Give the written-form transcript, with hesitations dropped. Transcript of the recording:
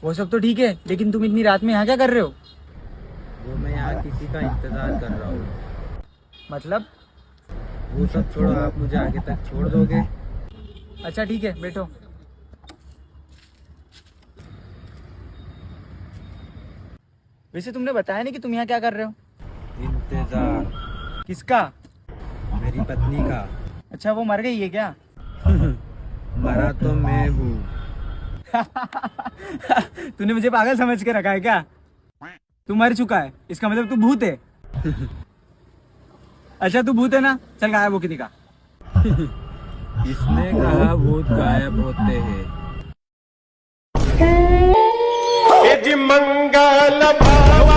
वो सब तो ठीक है, लेकिन तुम इतनी रात में यहाँ क्या कर रहे हो? वो मैं यहाँ किसी का इंतजार कर रहा हूँ। मतलब? वो सब छोड़ो, आप मुझे आगे तक छोड़ दोगे? अच्छा ठीक है, बैठो। वैसे तुमने बताया नहीं कि तुम यहाँ क्या कर रहे हो? इंतजार। किसका? मेरी पत्नी का। अच्छा, वो मर गई है क्या? मरा तो मैं हूँ। तूने मुझे पागल समझ के रखा है क्या? तू मर चुका है, इसका मतलब तू भूत है। अच्छा तू भूत है ना, चल गायब हो किसी का। इसने कहा भूत गायब होते हैं। मंगल भावा